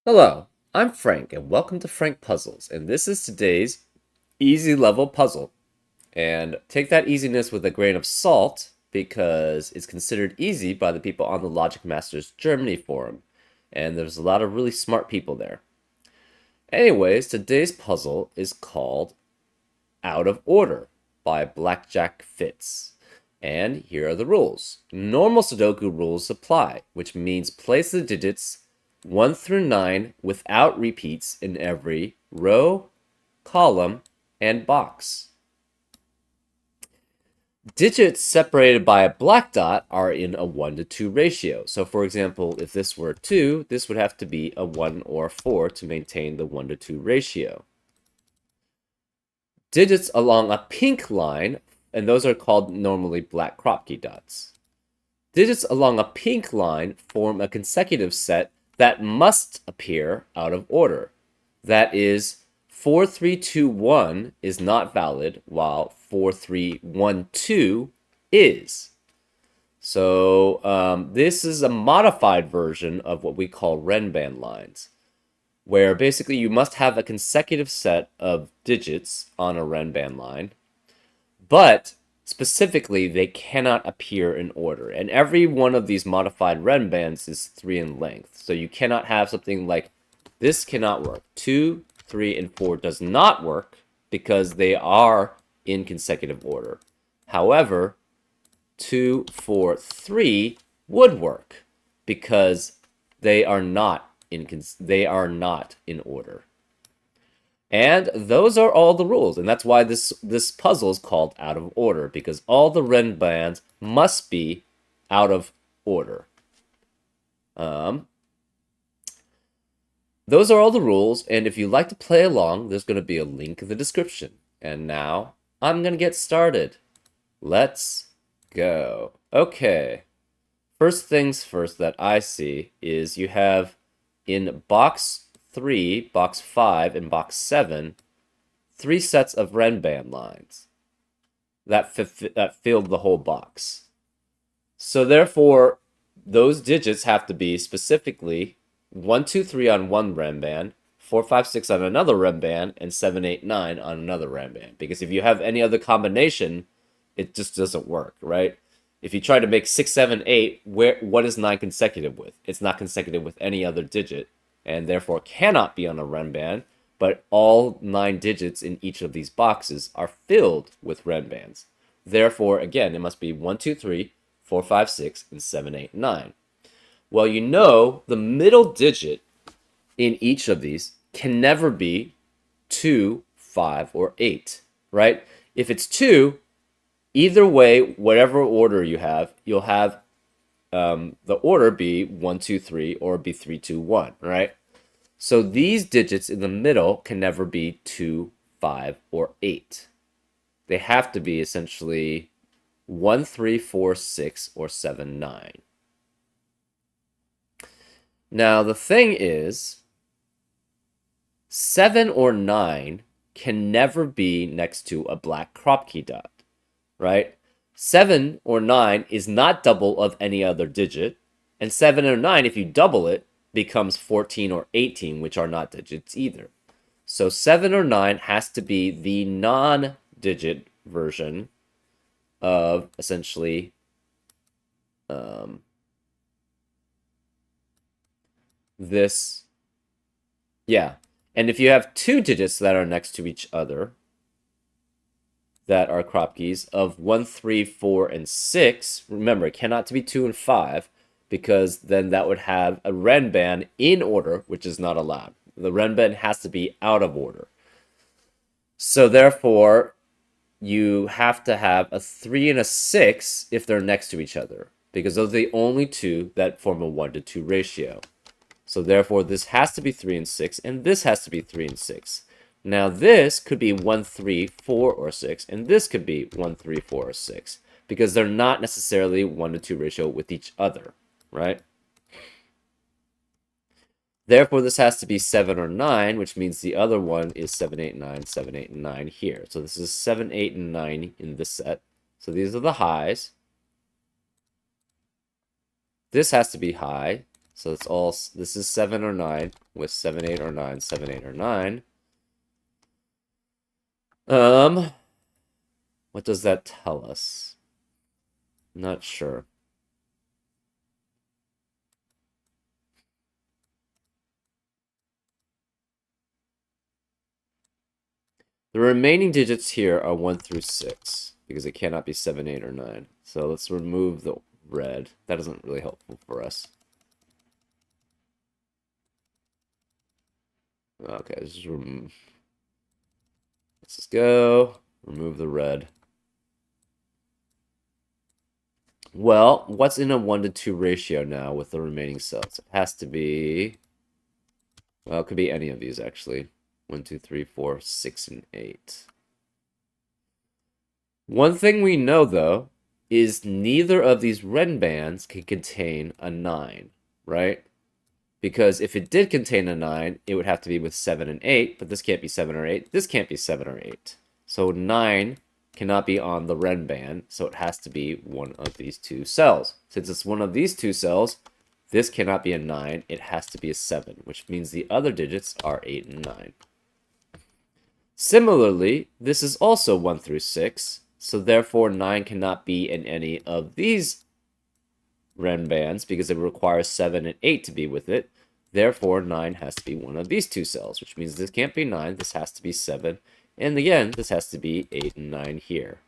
Hello, I'm Frank, and welcome to Frank Puzzles, and this is today's easy level puzzle. And take that easiness with a grain of salt, because it's considered easy by the people on the Logic Masters Germany forum, and there's a lot of really smart people there. Anyways, today's puzzle is called Out of Order by Blackjack Fitz. And here are the rules. Normal Sudoku rules apply, which means place the digits 1 through 9 without repeats in every row, column, and box. Digits separated by a black dot are in a 1 to 2 ratio. So for example, if this were 2, this would have to be a 1 or a 4 to maintain the 1 to 2 ratio. Digits along a pink line, and those are called normally black crop key dots. Digits along a pink line form a consecutive set that must appear out of order. That is, 4, 3, 2, 1 is not valid, while 4, 3, 1, 2 is. So this is a modified version of what we call Renban lines, where basically you must have a consecutive set of digits on a Renban line, but specifically, they cannot appear in order. And every one of these modified Renbans is 3 in length. So you cannot have something like this cannot work. 2, 3, and 4 does not work because they are in consecutive order. However, 2, 4, 3 would work because they are not in order. And those are all the rules, and that's why this puzzle is called Out of Order, because all the Renbans must be out of order. Those are all the rules, and if you'd like to play along, there's going to be a link in the description. And now, I'm going to get started. Let's go. Okay. First things first that I see is you have in box 3, box 5, and box 7, 3 sets of Renban lines that filled the whole box. So therefore, those digits have to be specifically 1, 2, 3 on one Renban, 4, 5, 6 on another Renban, and 7, 8, 9 on another Renban. Because if you have any other combination, it just doesn't work, right? If you try to make 6, 7, 8, what is 9 consecutive with? It's not consecutive with any other digit, and therefore cannot be on a Renban, but all 9 digits in each of these boxes are filled with Renbans. Therefore, again, it must be 1, 2, 3, 4, 5, 6, and 7, 8, 9. Well, you know the middle digit in each of these can never be 2, 5, or 8, right? If it's 2, either way, whatever order you have, you'll have the order be 1, 2, 3, or be 3, 2, 1, right? So these digits in the middle can never be 2, 5, or 8. They have to be essentially 1, 3, 4, 6, or 7, 9. Now, the thing is, 7 or 9 can never be next to a black crop key dot, right? 7 or 9 is not double of any other digit, and 7 or 9, if you double it, becomes 14 or 18, which are not digits either. So 7 or 9 has to be the non-digit version of essentially this. Yeah. And if you have 2 digits that are next to each other, that are crop keys of 1, 3, 4, and 6. Remember, it cannot be 2 and 5, because then that would have a Renban in order, which is not allowed. The Renban has to be out of order. So therefore, you have to have a 3 and a 6 if they're next to each other, because those are the only 2 that form a 1 to 2 ratio. So therefore, this has to be 3 and 6, and this has to be 3 and 6. Now this could be 1, 3, 4, or 6, and this could be 1, 3, 4, or 6, because they're not necessarily 1 to 2 ratio with each other, right? Therefore, this has to be 7 or 9, which means the other one is 7, 8, 9, 7, 8, and 9 here. So this is 7, 8, and 9 in this set. So these are the highs. This has to be high. So it's all, this is 7 or 9 with 7, 8, or 9, 7, 8, or 9. What does that tell us? Not sure. The remaining digits here are 1 through 6, because it cannot be 7, 8, or 9. So let's remove the red. That isn't really helpful for us. Okay, let's just go. Remove the red. Well, what's in a 1 to 2 ratio now with the remaining cells? It has to be... Well, it could be any of these, actually. 1, 2, 3, 4, 6, and 8. One thing we know, though, is neither of these red bands can contain a 9, right? Because if it did contain a 9, it would have to be with 7 and 8, but this can't be 7 or 8. This can't be 7 or 8. So 9 cannot be on the red band, so it has to be one of these two cells. Since it's one of these two cells, this cannot be a 9. It has to be a 7, which means the other digits are 8 and 9. Similarly, this is also 1 through 6, so therefore 9 cannot be in any of these red bands because it requires 7 and 8 to be with it. Therefore, 9 has to be one of these two cells, which means this can't be 9, this has to be 7. And again, this has to be 8 and 9 here.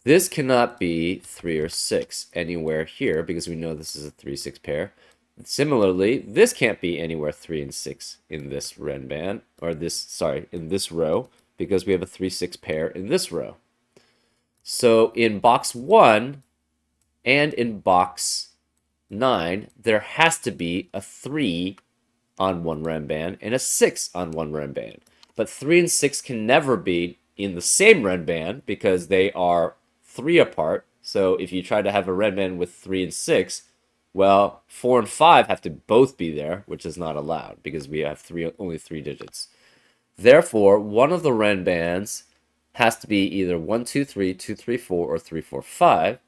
This cannot be 3 or 6 anywhere here because we know this is a 3-6 pair. Similarly, this can't be anywhere 3 and 6 in this red band, or in this row, because we have a 3-6 pair in this row. So in box 1 and in box 9, there has to be a 3 on one red band and a 6 on one red band. But 3 and 6 can never be in the same red band because they are 3 apart. So if you try to have a red band with 3 and 6, well, 4 and 5 have to both be there, which is not allowed because we have only 3 digits. Therefore, one of the red bands has to be either 1, 2, 3, 2, 3, 4, or 3, 4, 5.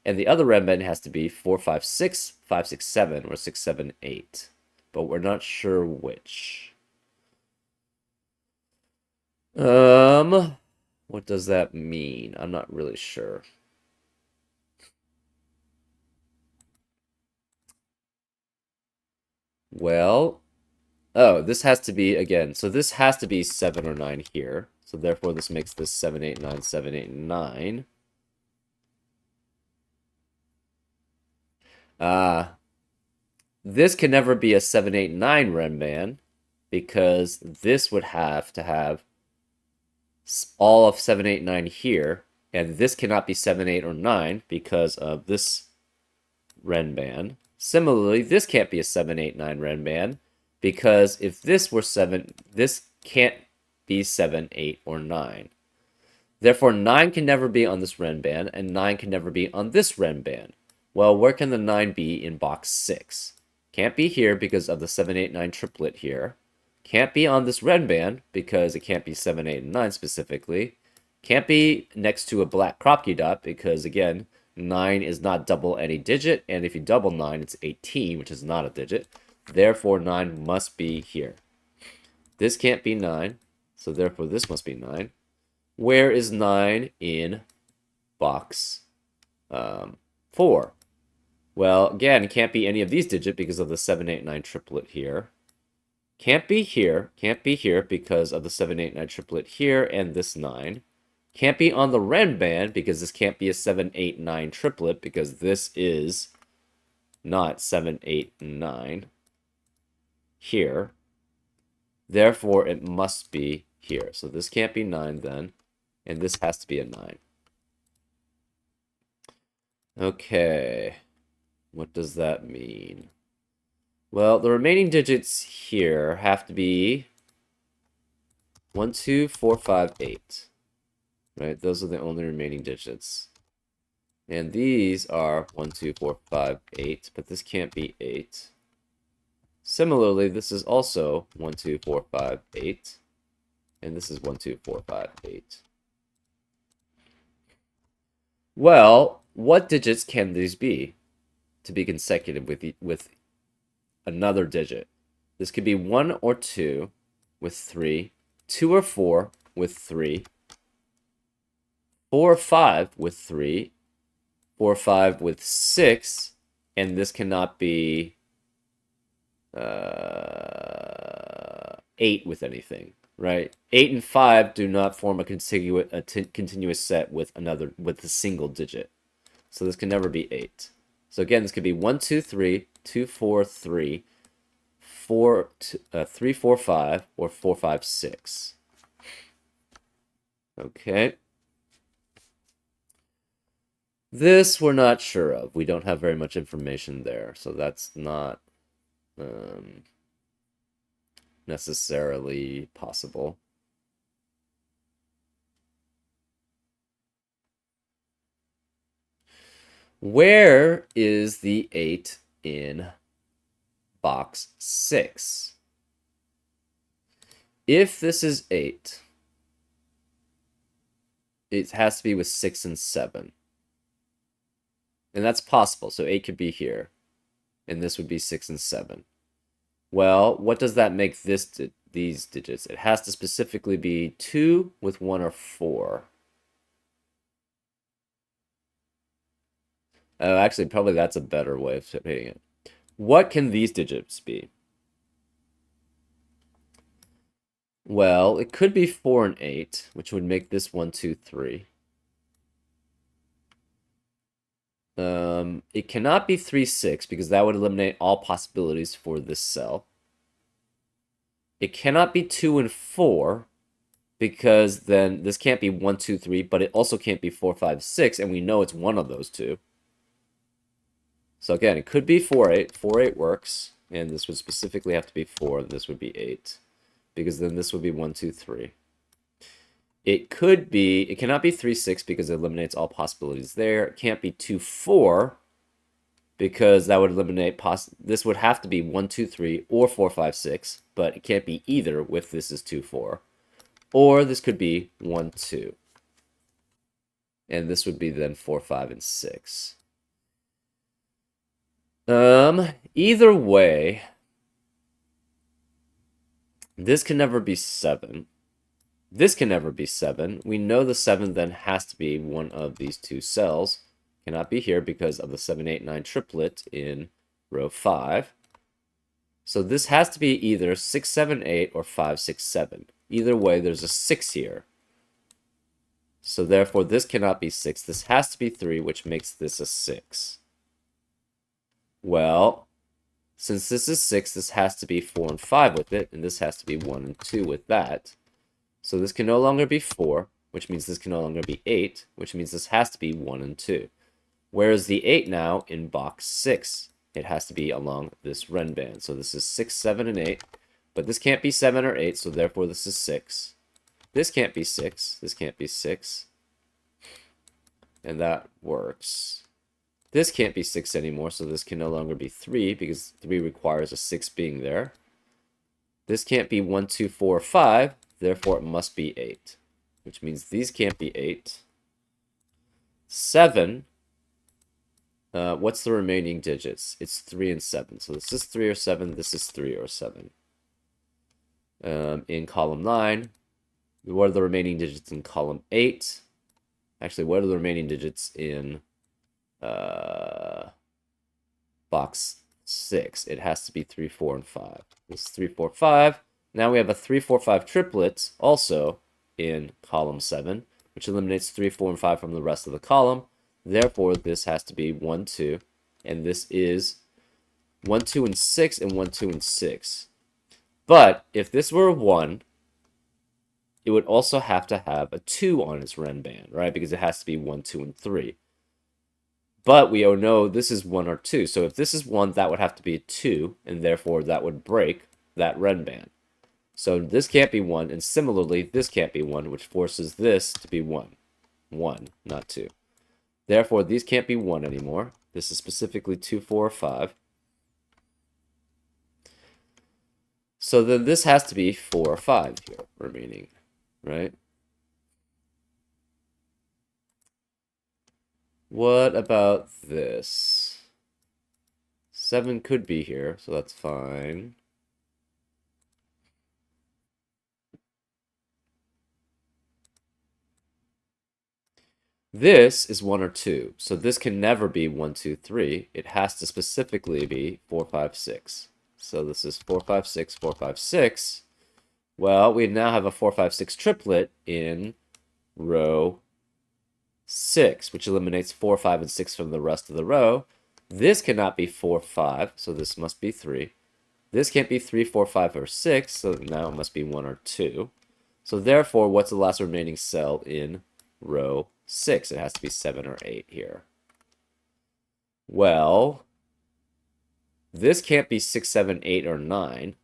And the other red band has to be 4, 5, 6, 5, 6, 7, or 6, 7, 8. But we're not sure which. What does that mean? I'm not really sure. Well, oh, this has to be, again, so this has to be 7 or 9 here. So therefore, this makes this 7, 8, 9, 7, 8, 9. This can never be a 7, 8, 9 red band because this would have to have all of 7, 8, 9 here. And this cannot be 7, 8, or 9 because of this red band. Similarly, this can't be a 7, 8, 9 red band because if this were 7, this can't be 7, 8, or 9. Therefore, 9 can never be on this red band, and 9 can never be on this red band. Well, where can the 9 be in box 6? Can't be here because of the 7, 8, 9 triplet here. Can't be on this red band because it can't be 7, 8, and 9 specifically. Can't be next to a black Kropke dot because, again, 9 is not double any digit, and if you double 9, it's 18, which is not a digit. Therefore, 9 must be here. This can't be 9, so therefore this must be 9. Where is 9 in box 4? Well, again, it can't be any of these digits because of the 7, 8, 9 triplet here. Can't be here because of the 7, 8, 9 triplet here and this 9. Can't be on the red band because this can't be a 7, 8, 9 triplet because this is not 7, 8, 9 here. Therefore, it must be here. So this can't be 9 then, and this has to be a 9. Okay, what does that mean? Well, the remaining digits here have to be 1, 2, 4, 5, 8. Right, those are the only remaining digits. And these are 1, 2, 4, 5, 8, but this can't be 8. Similarly, this is also 1, 2, 4, 5, 8. And this is 1, 2, 4, 5, 8. Well, what digits can these be? to be consecutive with another digit. This could be 1 or 2 with 3, 2 or 4 with 3, 4 or 5 with 3, 4 or 5 with 6, and this cannot be 8 with anything, right? 8 and 5 do not form a continuous set with a single digit. So this can never be 8. So again, this could be 1, 2, 3, 2, 4, 3, 3, 4, 5, or 4, 5, 6. Okay. This we're not sure of. We don't have very much information there, so that's not necessarily possible. Where is the 8 in box 6? If this is 8, it has to be with 6 and 7. And that's possible, so 8 could be here. And this would be 6 and 7. Well, what does that make these digits? It has to specifically be 2 with 1 or 4. Actually, probably that's a better way of saying it. What can these digits be? Well, it could be 4 and 8, which would make this 1, 2, 3. It cannot be 3, 6, because that would eliminate all possibilities for this cell. It cannot be 2 and 4, because then this can't be 1, 2, 3, but it also can't be 4, 5, 6, and we know it's one of those two. So again, it could be 4, 8. 4, 8 works, and this would specifically have to be 4, and this would be 8, because then this would be 1, 2, 3. It cannot be 3, 6, because it eliminates all possibilities there. It can't be 2, 4, because that would eliminate this would have to be 1, 2, 3, or 4, 5, 6, but it can't be either if this is 2, 4. Or this could be 1, 2. And this would be then 4, 5, and 6. Either way, this can never be 7. This can never be 7. We know the 7 then has to be one of these two cells. Cannot be here because of the 7, 8, 9 triplet in row 5. So this has to be either 6, 7, 8 or 5, 6, 7. Either way, there's a 6 here. So therefore, this cannot be 6. This has to be 3, which makes this a 6. Well, since this is 6, this has to be 4 and 5 with it, and this has to be 1 and 2 with that. So this can no longer be 4, which means this can no longer be 8, which means this has to be 1 and 2. Where is the 8 now in box 6? It has to be along this Ren band. So this is 6, 7, and 8. But this can't be 7 or 8, so therefore this is 6. This can't be 6. This can't be 6. And that works. This can't be 6 anymore, so this can no longer be 3, because 3 requires a 6 being there. This can't be 1, 2, 4, or 5, therefore it must be 8. Which means these can't be 8. 7. What's the remaining digits? It's 3 and 7. So this is 3 or 7, this is 3 or 7. In column 9, what are the remaining digits in column 8? Actually, what are the remaining digits in box 6? It has to be 3, 4, and 5. This is 3, 4, 5. Now we have a 3, 4, 5 triplet also in column 7, which eliminates 3, 4, and 5 from the rest of the column. Therefore, this has to be 1, 2, and this is 1, 2, and 6, and 1, 2, and 6. But if this were a 1, it would also have to have a 2 on its Ren band, right? Because it has to be 1, 2, and 3. But we know this is 1 or 2. So if this is 1, that would have to be a 2, and therefore that would break that Ren band. So this can't be 1, and similarly, this can't be 1, which forces this to be 1. 1, not 2. Therefore, these can't be 1 anymore. This is specifically 2, 4, or 5. So then this has to be 4 or 5 here remaining, right? What about this? 7 could be here, so that's fine. This is 1 or 2, so this can never be 1, 2, 3. It has to specifically be 4, 5, 6. So this is 4, 5, 6, 4, 5, 6. Well, we now have a 4, 5, 6 triplet in row 6, which eliminates 4, 5, and 6 from the rest of the row. This cannot be 4, 5, so this must be 3. This can't be 3, 4, 5, or 6, so now it must be 1 or 2. So therefore, what's the last remaining cell in row 6? It has to be 7 or 8 here. Well, this can't be 6, 7, 8, or 9.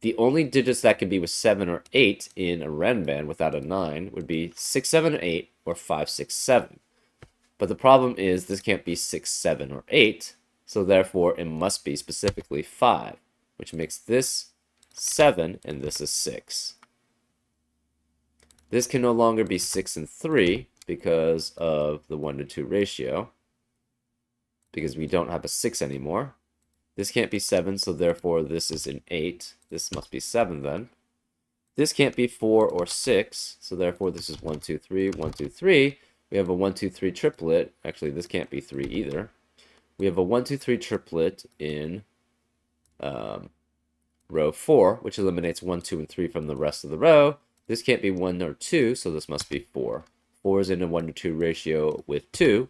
The only digits that can be with 7 or 8 in a Renban without a 9 would be 6, 7, 8, or 5, 6, 7. But the problem is this can't be 6, 7, or 8, so therefore it must be specifically 5, which makes this 7 and this is 6. This can no longer be 6 and 3 because of the 1 to 2 ratio, because we don't have a 6 anymore. This can't be 7, so therefore this is an 8. This must be 7 then. This can't be 4 or 6, so therefore this is 1, 2, 3, 1, 2, 3. We have a 1, 2, 3 triplet. Actually, this can't be 3 either. We have a 1, 2, 3 triplet in row 4, which eliminates 1, 2, and 3 from the rest of the row. This can't be 1 or 2, so this must be 4. 4 is in a 1 to 2 ratio with 2,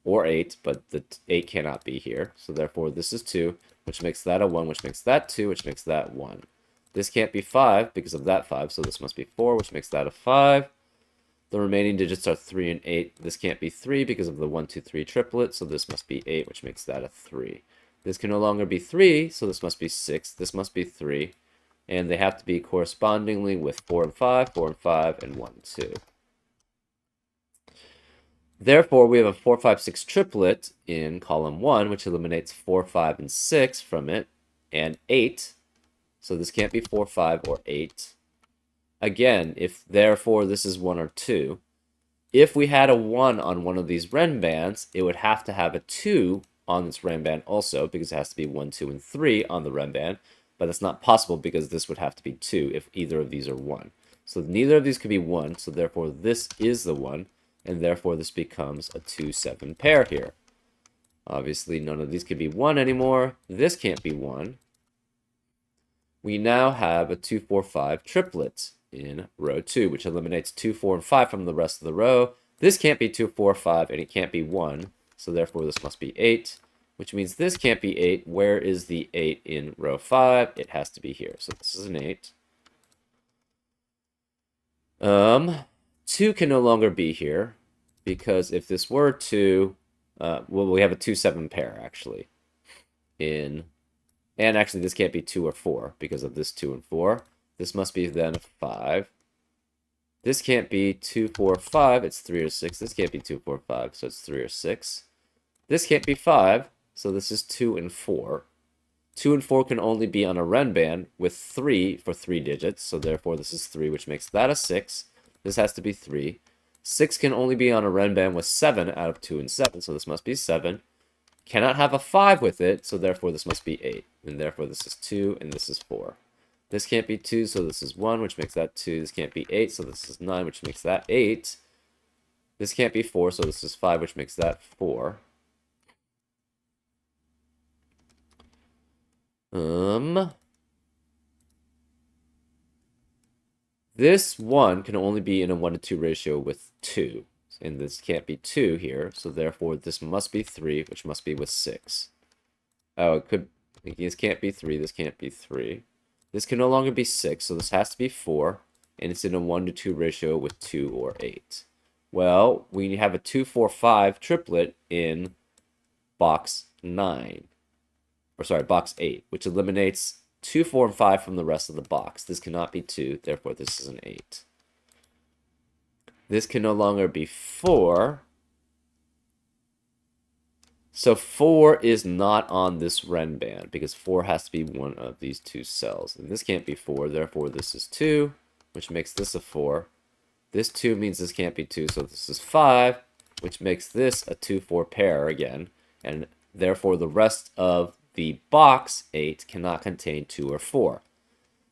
or 8, but the 8 cannot be here. So therefore this is 2, which makes that a 1, which makes that 2, which makes that 1. This can't be 5 because of that 5, so this must be 4, which makes that a 5. The remaining digits are 3 and 8. This can't be 3 because of the 1, 2, 3 triplet, so this must be 8, which makes that a 3. This can no longer be 3, so this must be 6. This must be 3. And they have to be correspondingly with 4 and 5, 4 and 5, and 1 and 2. Therefore, we have a 4, 5, 6 triplet in column 1, which eliminates 4, 5, and 6 from it, and 8. So this can't be 4, 5, or 8. Again, if therefore this is 1 or 2, if we had a 1 on one of these Renbans, it would have to have a 2 on this Renban also, because it has to be 1, 2, and 3 on the Renban. But that's not possible because this would have to be 2 if either of these are 1. So neither of these could be 1, so therefore this is the 1, and therefore this becomes a 2, 7 pair here. Obviously, none of these could be 1 anymore. This can't be 1. We now have a 2, 4, 5 triplet in row 2, which eliminates 2, 4, and 5 from the rest of the row. This can't be 2, 4, 5, and it can't be 1, so therefore this must be 8, which means this can't be 8. Where is the 8 in row 5? It has to be here, so this is an 8. 2 can no longer be here, because if this were 2, well, we have a 2, 7 pair, actually, and actually this can't be 2 or 4, because of this 2 and 4. This must be then 5. This can't be 2, 4, 5, it's 3 or 6. This can't be 2, 4, 5, so it's 3 or 6. This can't be 5, so this is 2 and 4. 2 and 4 can only be on a Renban with 3 for 3 digits, so therefore this is 3, which makes that a 6. This has to be 3. 6 can only be on a Renban with 7 out of 2 and 7, so this must be 7. Cannot have a 5 with it, so therefore this must be 8. And therefore this is 2, and this is 4. This can't be 2, so this is 1, which makes that 2. This can't be 8, so this is 9, which makes that 8. This can't be 4, so this is 5, which makes that 4. This 1 can only be in a 1 to 2 ratio with 2. And this can't be 2 here, so therefore this must be 3, which must be with 6. Oh, it could... This can't be 3, this can't be 3. This can no longer be 6, so this has to be 4. And it's in a 1 to 2 ratio with 2 or 8. Well, we have a 2, 4, 5 triplet in box 9. Or sorry, box 8, which eliminates 2, 4, and 5 from the rest of the box. This cannot be 2, therefore this is an 8. This can no longer be 4. So 4 is not on this Renban, because 4 has to be one of these two cells. And this can't be 4, therefore this is 2, which makes this a 4. This 2 means this can't be 2, so this is 5, which makes this a 2, 4 pair again. And Therefore, the rest of the box 8 cannot contain 2 or 4.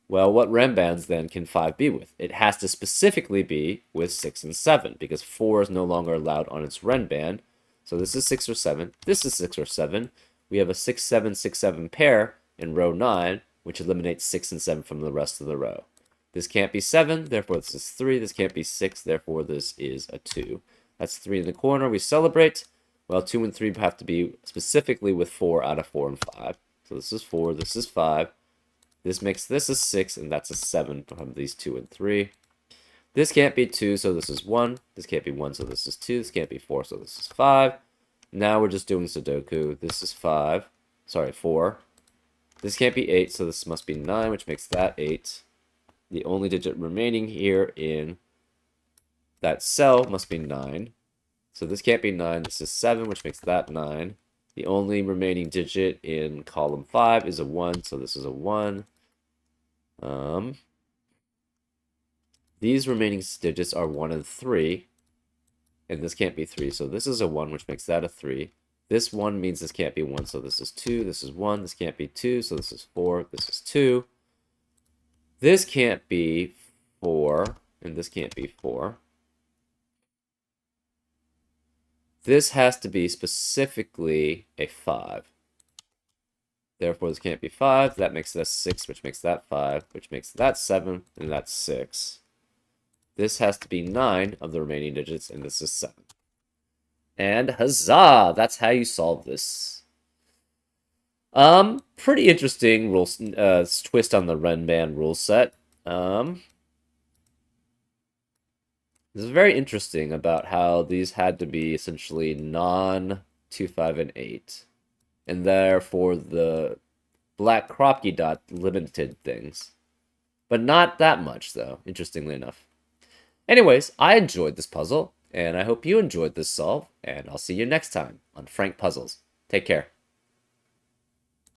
Well, what rem bands then can 5 be with? It has to specifically be with 6 and 7 because 4 is no longer allowed on its rem band. So this is 6 or 7. This is 6 or 7. We have a 6, 7, 6, 7 pair in row 9, which eliminates 6 and 7 from the rest of the row. This can't be 7, therefore this is 3. This can't be 6, therefore this is a 2. That's 3 in the corner. We celebrate. Well, 2 and 3 have to be specifically with 4 out of 4 and 5. So this is 4, this is 5. This makes this a 6, and that's a 7 from these 2 and 3. This can't be 2, so this is 1. This can't be 1, so this is 2. This can't be 4, so this is 5. Now we're just doing Sudoku. This is 5. Sorry, 4. This can't be 8, so this must be 9, which makes that 8. The only digit remaining here in that cell must be 9. So this can't be 9. This is 7, which makes that 9. The only remaining digit in column 5 is a 1, so this is a 1. These remaining digits are 1 and 3, and this can't be 3, so this is a 1, which makes that a 3. This 1 means this can't be 1, so this is 2. This is 1. This can't be 2, so this is 4. This is 2. This can't be 4, and this can't be 4. This has to be specifically a 5. Therefore, this can't be 5. That makes this 6, which makes that 5, which makes that 7, and that's 6. This has to be 9 of the remaining digits, and this is 7. And huzzah! That's how you solve this. Pretty interesting rule twist on the Renban rule set. This is very interesting about how these had to be essentially non-2, 5, and 8. And therefore the black Kropke dot limited things. But not that much, though, interestingly enough. Anyways, I enjoyed this puzzle, and I hope you enjoyed this solve, and I'll see you next time on Frank Puzzles. Take care.